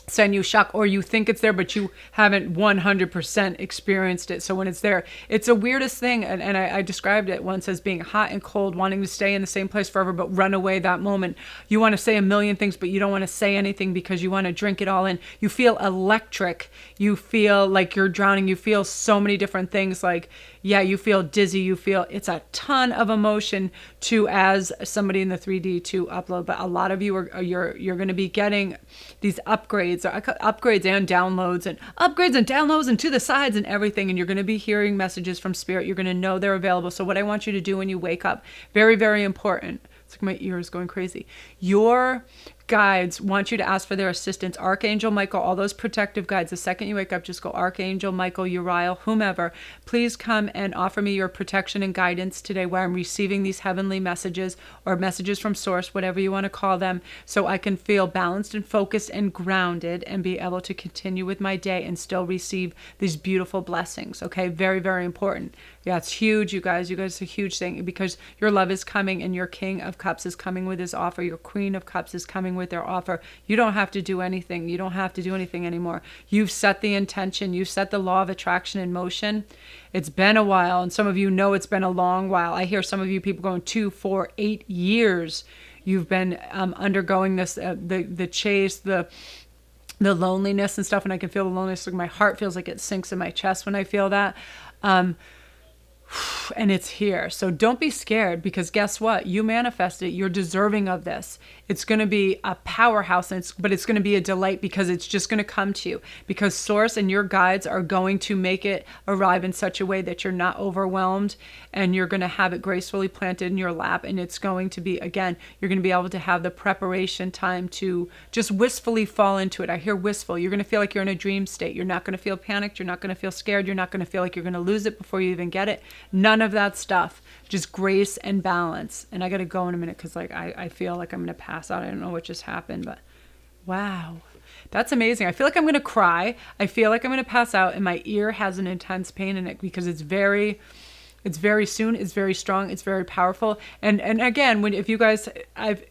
send you shock, or you think it's there but you haven't 100% experienced it. So when it's there, it's the weirdest thing. And I described it once as being hot and cold, wanting to stay in the same place forever but run away that moment. You want to say a million things but you don't want to say anything because you want to drink it all in. You feel electric, you feel like you're drowning, you feel so many different things. Like, yeah, you feel dizzy, you feel, it's a ton of emotion to, as somebody in the 3D, to upload. But a lot of you you're going to be getting these upgrades and downloads and to the sides and everything. And you're going to be hearing messages from spirit. You're going to know they're available. So what I want you to do when you wake up, very, very important. It's like my ears going crazy. Your guides want you to ask for their assistance. Archangel Michael, all those protective guides. The second you wake up, just go Archangel Michael, Uriel, whomever. Please come and offer me your protection and guidance today while I'm receiving these heavenly messages, or messages from source, whatever you want to call them, so I can feel balanced and focused and grounded and be able to continue with my day and still receive these beautiful blessings. Okay, very, very important. Yeah, it's huge, you guys. You guys, it's a huge thing, because your love is coming, and your King of Cups is coming with his offer. Your Queen of Cups is coming with their offer. You don't have to do anything. You don't have to do anything anymore. You've set the intention. You've set the law of attraction in motion. It's been a while, and some of you know it's been a long while. I hear some of you people going 2, 4, 8 years. You've been undergoing this, the chase, the loneliness and stuff, and I can feel the loneliness. Like my heart feels like it sinks in my chest when I feel that. And it's here. So don't be scared, because guess what? You manifest it. You're deserving of this. It's going to be a powerhouse, but it's going to be a delight, because it's just going to come to you, because source and your guides are going to make it arrive in such a way that you're not overwhelmed, and you're going to have it gracefully planted in your lap. And it's going to be, again, you're going to be able to have the preparation time to just wistfully fall into it. I hear wistful. You're going to feel like you're in a dream state. You're not going to feel panicked. You're not going to feel scared. You're not going to feel like you're going to lose it before you even get it. None of that stuff. Just grace and balance. And I got to go in a minute, because like I feel like I'm going to pass out. I don't know what just happened, but wow. That's amazing. I feel like I'm going to cry. I feel like I'm going to pass out, and my ear has an intense pain in it, because it's very soon, it's very strong, it's very powerful. And again, if you guys,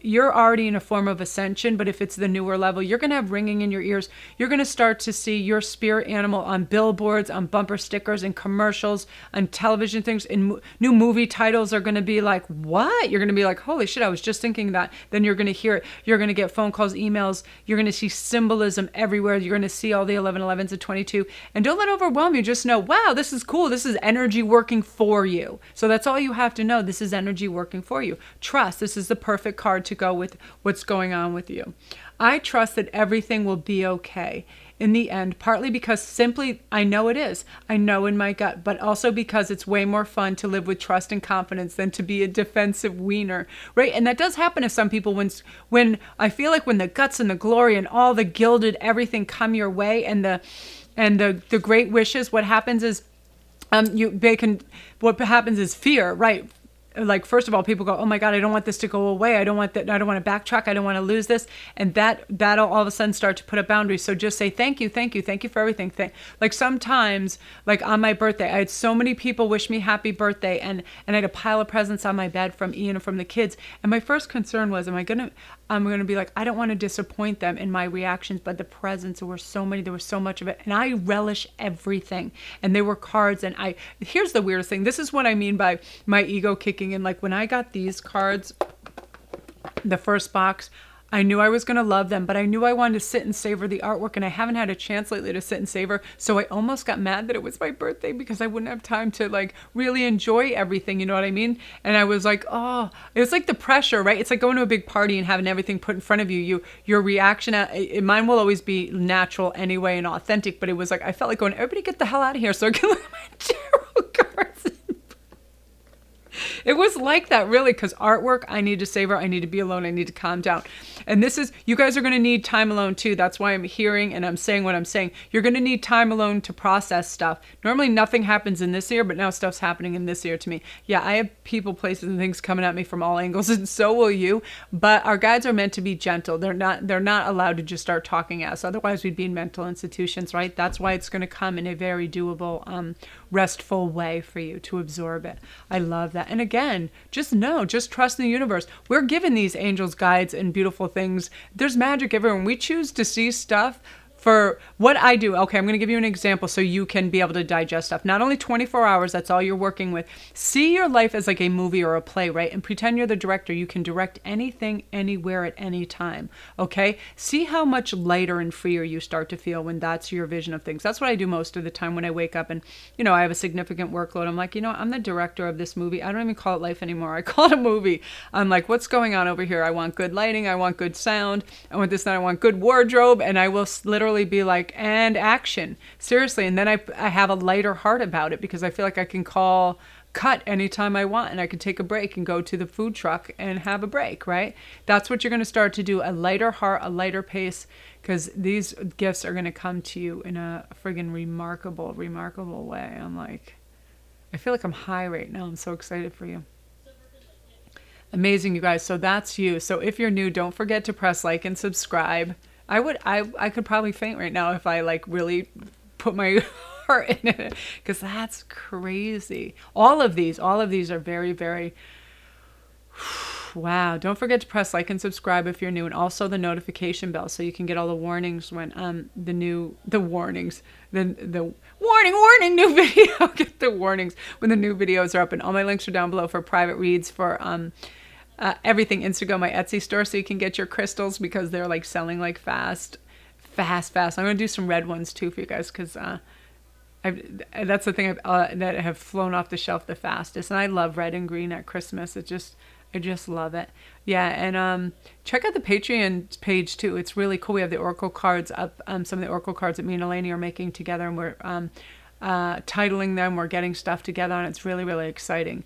you're already in a form of ascension, but if it's the newer level, you're going to have ringing in your ears. You're going to start to see your spirit animal on billboards, on bumper stickers, in commercials, on television things, and new movie titles are going to be like, what? You're going to be like, holy shit, I was just thinking that. Then you're going to hear it. You're going to get phone calls, emails. You're going to see symbolism everywhere. You're going to see all the 1111s and 22. And don't let it overwhelm you. Just know, wow, this is cool. This is energy working for you. So that's all you have to know. This is energy working for you. Trust. This is the perfect card to go with what's going on with you. I trust that everything will be okay in the end, partly because simply I know it is. I know in my gut, but also because it's way more fun to live with trust and confidence than to be a defensive wiener, right? And that does happen to some people when I feel like when the guts and the glory and all the gilded everything come your way, and the great wishes, what happens is what happens is fear, right? Like, first of all, people go, oh my God, I don't want this to go away. I don't want that. I don't want to backtrack. I don't want to lose this. And that'll all of a sudden start to put up boundaries. So just say, thank you for everything. Like sometimes, like on my birthday, I had so many people wish me happy birthday, and I had a pile of presents on my bed from Ian and from the kids. And my first concern was, I'm going to be like, I don't want to disappoint them in my reactions, but the presents, there was so much of it. And I relish everything. And they were cards. And here's the weirdest thing. This is what I mean by my ego kicking in. Like when I got these cards, the first box, I knew I was going to love them, but I knew I wanted to sit and savor the artwork, and I haven't had a chance lately to sit and savor. So I almost got mad that it was my birthday, because I wouldn't have time to like really enjoy everything. You know what I mean? And I was like, oh, it's like the pressure, right? It's like going to a big party and having everything put in front of you. Your reaction, mine will always be natural anyway and authentic, but it was like, I felt like going, everybody get the hell out of here so I can look at my tarot cards. It was like that, really, because artwork, I need to savor. I need to be alone. I need to calm down. And you guys are going to need time alone too. That's why I'm hearing and I'm saying what I'm saying. You're going to need time alone to process stuff. Normally nothing happens in this ear, but now stuff's happening in this ear to me. Yeah, I have people, places, and things coming at me from all angles, and so will you. But our guides are meant to be gentle. They're not allowed to just start talking at us. Otherwise, we'd be in mental institutions, right? That's why it's going to come in a very doable, restful way for you to absorb it. I love that. And again, just trust in the universe. We're given these angels, guides, and beautiful things. There's magic everywhere. When we choose to see stuff for what I do. Okay, I'm going to give you an example so you can be able to digest stuff. Not only 24 hours, that's all you're working with. See your life as like a movie or a play, right? And pretend you're the director. You can direct anything, anywhere, at any time. Okay? See how much lighter and freer you start to feel when that's your vision of things. That's what I do most of the time when I wake up and, I have a significant workload. I'm like, I'm the director of this movie. I don't even call it life anymore. I call it a movie. I'm like, what's going on over here? I want good lighting. I want good sound. I want this, and I want good wardrobe. And I will literally be like, and action, seriously. And then I have a lighter heart about it because I feel like I can call cut anytime I want, and I can take a break and go to the food truck and have a break, right? That's what you're going to start to do, a lighter heart, a lighter pace, because these gifts are going to come to you in a friggin' remarkable way. I feel like I'm high right now. I'm so excited for you. Amazing, you guys. So that's you. So if you're new, don't forget to press like and subscribe. I could probably faint right now if I like really put my heart in it, because that's crazy. All of these are very, very wow. Don't forget to press like and subscribe if you're new, and also the notification bell so you can get all the warnings when the warning new video. Get the warnings when the new videos are up, and all my links are down below for private reads for everything Instantgo, my Etsy store, so you can get your crystals because they're like selling like fast. I'm gonna do some red ones too for you guys because that's the thing that have flown off the shelf the fastest, and I love red and green at Christmas. I just love it. Yeah, and check out the Patreon page too. It's really cool. We have the oracle cards up. Some of the oracle cards that me and Eleni are making together, and we're titling them. We're getting stuff together, and it's really, really exciting.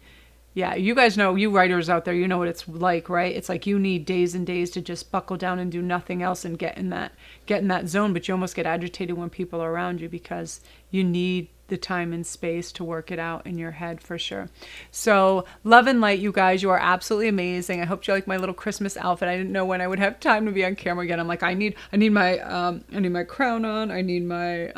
Yeah, you guys know, you writers out there, you know what it's like, right? It's like you need days and days to just buckle down and do nothing else and get in that zone, but you almost get agitated when people are around you because you need the time and space to work it out in your head for sure. So love and light, you guys. You are absolutely amazing. I hope you like my little Christmas outfit. I didn't know when I would have time to be on camera again. I'm like, I need my crown on. I need my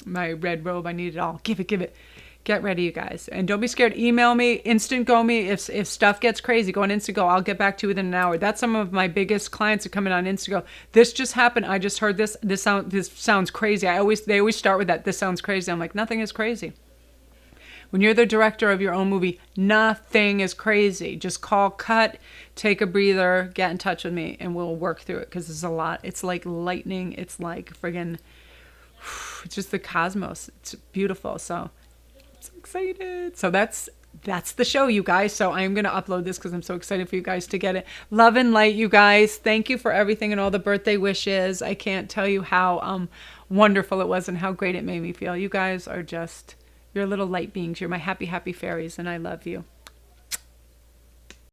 my red robe. I need it all. Give it. Get ready, you guys. And don't be scared. Email me, Instantgo me. If stuff gets crazy, go on Instantgo. I'll get back to you within an hour. That's some of my biggest clients that come in on Instantgo. This just happened. I just heard this. This sounds crazy. They always start with that. This sounds crazy. I'm like, nothing is crazy. When you're the director of your own movie, nothing is crazy. Just call cut, take a breather, get in touch with me, and we'll work through it because it's a lot. It's like lightning. It's like friggin', it's just the cosmos. It's beautiful. So excited. So that's the show, you guys. So I'm going to upload this because I'm so excited for you guys to get it. Love and light, you guys. Thank you for everything and all the birthday wishes. I can't tell you how wonderful it was and how great it made me feel. You guys are just, you're little light beings. You're my happy, happy fairies, and I love you.